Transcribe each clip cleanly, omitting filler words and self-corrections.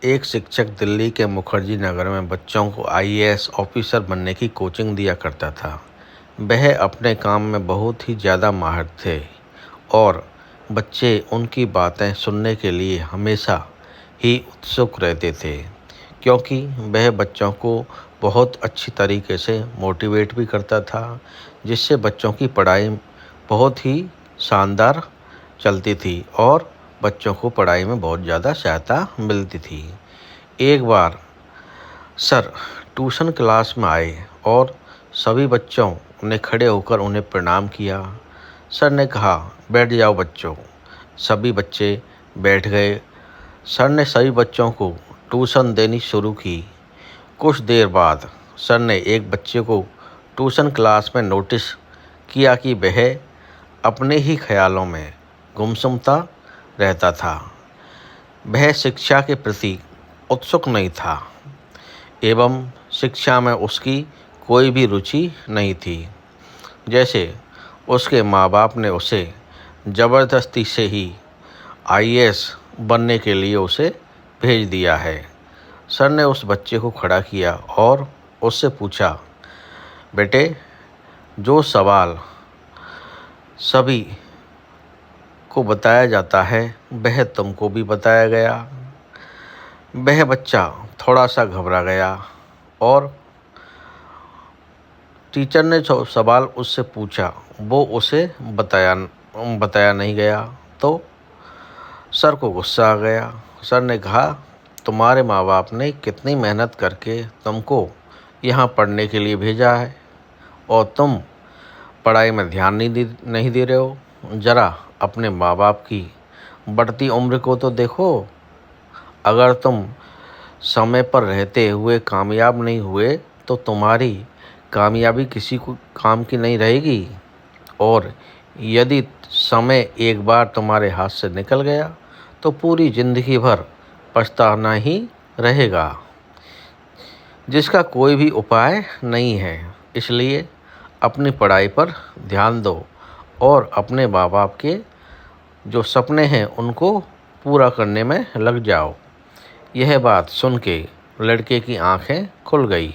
एक शिक्षक दिल्ली के मुखर्जी नगर में बच्चों को आईएएस ऑफिसर बनने की कोचिंग दिया करता था। वह अपने काम में बहुत ही ज़्यादा माहिर थे और बच्चे उनकी बातें सुनने के लिए हमेशा ही उत्सुक रहते थे, क्योंकि वह बच्चों को बहुत अच्छी तरीके से मोटिवेट भी करता था, जिससे बच्चों की पढ़ाई बहुत ही शानदार चलती थी और बच्चों को पढ़ाई में बहुत ज़्यादा सहायता मिलती थी। एक बार सर ट्यूशन क्लास में आए और सभी बच्चों ने खड़े होकर उन्हें प्रणाम किया। सर ने कहा, बैठ जाओ बच्चों। सभी बच्चे बैठ गए। सर ने सभी बच्चों को ट्यूशन देनी शुरू की। कुछ देर बाद सर ने एक बच्चे को ट्यूशन क्लास में नोटिस किया कि वह अपने ही ख्यालों में गुमसुमता रहता था। वह शिक्षा के प्रति उत्सुक नहीं था एवं शिक्षा में उसकी कोई भी रुचि नहीं थी। जैसे उसके माँ बाप ने उसे ज़बरदस्ती से ही आईएएस बनने के लिए उसे भेज दिया है। सर ने उस बच्चे को खड़ा किया और उससे पूछा, बेटे, जो सवाल सभी को बताया जाता है वह तुमको भी बताया गया। वह बच्चा थोड़ा सा घबरा गया और टीचर ने जो सवाल उससे पूछा वो उसे बताया नहीं गया तो सर को गुस्सा आ गया। सर ने कहा, तुम्हारे माँ बाप ने कितनी मेहनत करके तुमको यहाँ पढ़ने के लिए भेजा है और तुम पढ़ाई में ध्यान नहीं दे रहे हो। ज़रा अपने माँ बाप की बढ़ती उम्र को तो देखो। अगर तुम समय पर रहते हुए कामयाब नहीं हुए तो तुम्हारी कामयाबी किसी को काम की नहीं रहेगी, और यदि समय एक बार तुम्हारे हाथ से निकल गया तो पूरी ज़िंदगी भर पछताना ही रहेगा, जिसका कोई भी उपाय नहीं है। इसलिए अपनी पढ़ाई पर ध्यान दो और अपने माँ बाप के जो सपने हैं उनको पूरा करने में लग जाओ। यह बात सुन के लड़के की आंखें खुल गई।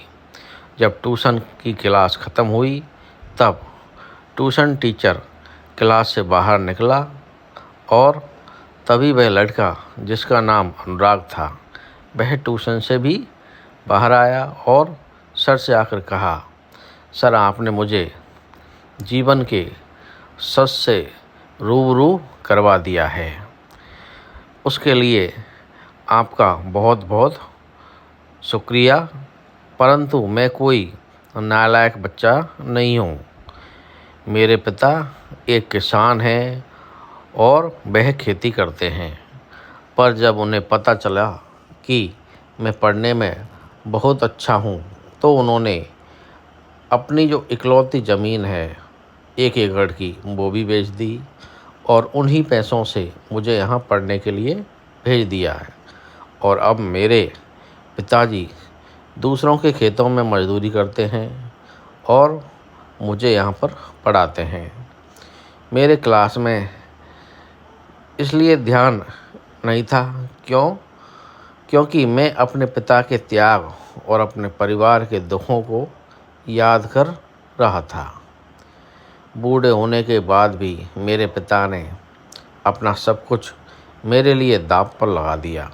जब ट्यूशन की क्लास ख़त्म हुई तब ट्यूशन टीचर क्लास से बाहर निकला और तभी वह लड़का, जिसका नाम अनुराग था, वह ट्यूशन से भी बाहर आया और सर से आकर कहा, सर, आपने मुझे जीवन के सच से रूबरू करवा दिया है। उसके लिए आपका बहुत बहुत शुक्रिया। परंतु मैं कोई नालायक बच्चा नहीं हूँ। मेरे पिता एक किसान हैं और वह खेती करते हैं, पर जब उन्हें पता चला कि मैं पढ़ने में बहुत अच्छा हूँ तो उन्होंने अपनी जो इकलौती ज़मीन है 1 एकड़ की वो भी बेच दी और उन्हीं पैसों से मुझे यहाँ पढ़ने के लिए भेज दिया है। और अब मेरे पिताजी दूसरों के खेतों में मजदूरी करते हैं और मुझे यहाँ पर पढ़ाते हैं। मेरे क्लास में इसलिए ध्यान नहीं था क्योंकि मैं अपने पिता के त्याग और अपने परिवार के दुखों को याद कर रहा था। बूढ़े होने के बाद भी मेरे पिता ने अपना सब कुछ मेरे लिए दांव पर लगा दिया।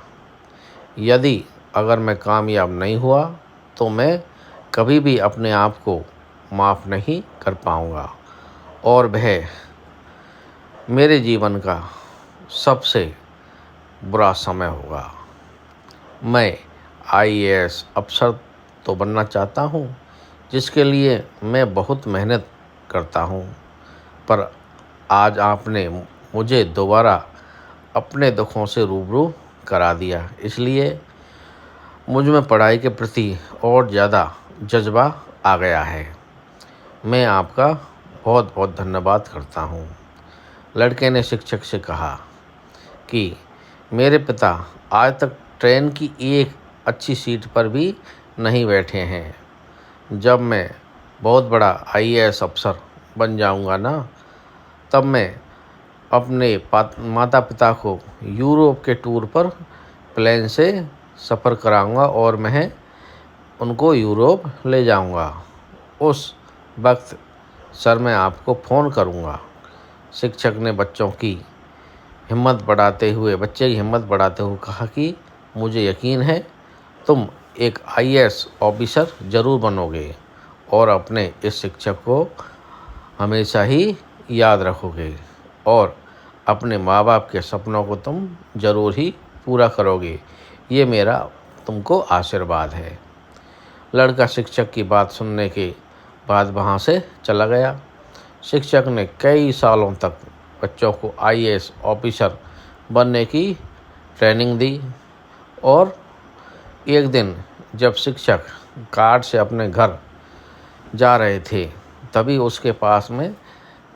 यदि अगर मैं कामयाब नहीं हुआ तो मैं कभी भी अपने आप को माफ़ नहीं कर पाऊँगा और वह मेरे जीवन का सबसे बुरा समय होगा। मैं आईएएस अफसर तो बनना चाहता हूँ, जिसके लिए मैं बहुत मेहनत करता हूँ, पर आज आपने मुझे दोबारा अपने दुखों से रूबरू करा दिया। इसलिए मुझ में पढ़ाई के प्रति और ज़्यादा जज्बा आ गया है। मैं आपका बहुत बहुत धन्यवाद करता हूँ। लड़के ने शिक्षक से कहा कि मेरे पिता आज तक ट्रेन की एक अच्छी सीट पर भी नहीं बैठे हैं। जब मैं बहुत बड़ा आईएएस अफसर बन जाऊंगा ना, तब मैं अपने माता पिता को यूरोप के टूर पर प्लेन से सफ़र कराऊंगा और मैं उनको यूरोप ले जाऊंगा। उस वक्त सर मैं आपको फ़ोन करूंगा। शिक्षक ने बच्चे की हिम्मत बढ़ाते हुए कहा कि मुझे यकीन है तुम एक आईएएस ऑफिसर ज़रूर बनोगे और अपने इस शिक्षक को हमेशा ही याद रखोगे और अपने माँ बाप के सपनों को तुम ज़रूर ही पूरा करोगे। ये मेरा तुमको आशीर्वाद है। लड़का शिक्षक की बात सुनने के बाद वहाँ से चला गया। शिक्षक ने कई सालों तक बच्चों को आईएएस ऑफिसर बनने की ट्रेनिंग दी और एक दिन जब शिक्षक कार से अपने घर जा रहे थे तभी उसके पास में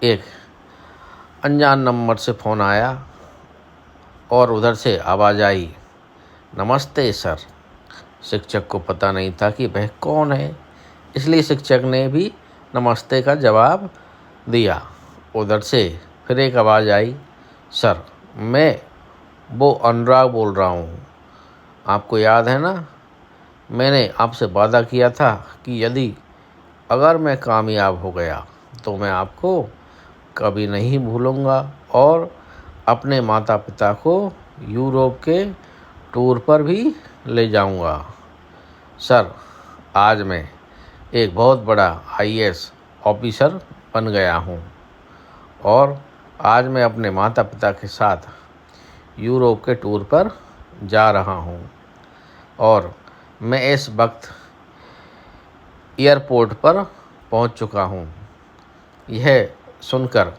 एक अनजान नंबर से फ़ोन आया और उधर से आवाज़ आई, नमस्ते सर। शिक्षक को पता नहीं था कि वह कौन है, इसलिए शिक्षक ने भी नमस्ते का जवाब दिया। उधर से फिर एक आवाज़ आई, सर मैं वो अनुराग बोल रहा हूँ, आपको याद है ना, मैंने आपसे वादा किया था कि अगर मैं कामयाब हो गया तो मैं आपको कभी नहीं भूलूंगा और अपने माता पिता को यूरोप के टूर पर भी ले जाऊंगा। सर आज मैं एक बहुत बड़ा आईएएस ऑफिसर बन गया हूँ और आज मैं अपने माता पिता के साथ यूरोप के टूर पर जा रहा हूँ और मैं इस वक्त एयरपोर्ट पर पहुँच चुका हूँ। यह सुनकर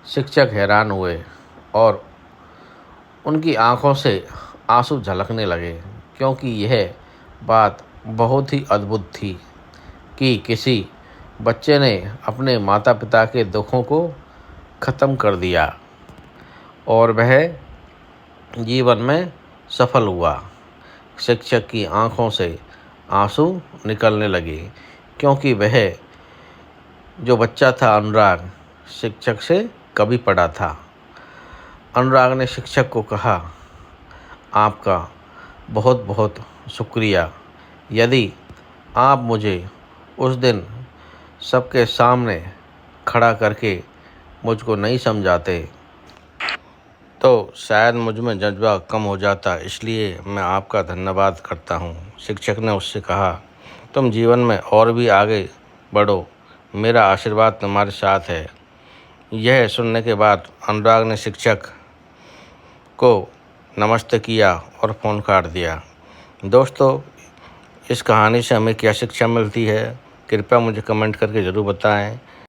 शिक्षक हैरान हुए और उनकी आंखों से आंसू झलकने लगे, क्योंकि यह बात बहुत ही अद्भुत थी कि किसी बच्चे ने अपने माता पिता के दुखों को ख़त्म कर दिया और वह जीवन में सफल हुआ। शिक्षक की आंखों से आंसू निकलने लगे, क्योंकि वह जो बच्चा था अनुराग शिक्षक से कभी पढ़ा था। अनुराग ने शिक्षक को कहा, आपका बहुत बहुत शुक्रिया। यदि आप मुझे उस दिन सबके सामने खड़ा करके मुझको नहीं समझाते तो शायद मुझ में जज्बा कम हो जाता, इसलिए मैं आपका धन्यवाद करता हूँ। शिक्षक ने उससे कहा, तुम जीवन में और भी आगे बढ़ो, मेरा आशीर्वाद तुम्हारे साथ है। यह सुनने के बाद अनुराग ने शिक्षक को नमस्ते किया और फ़ोन काट दिया। दोस्तों, इस कहानी से हमें क्या शिक्षा मिलती है, कृपया मुझे कमेंट करके ज़रूर बताएं।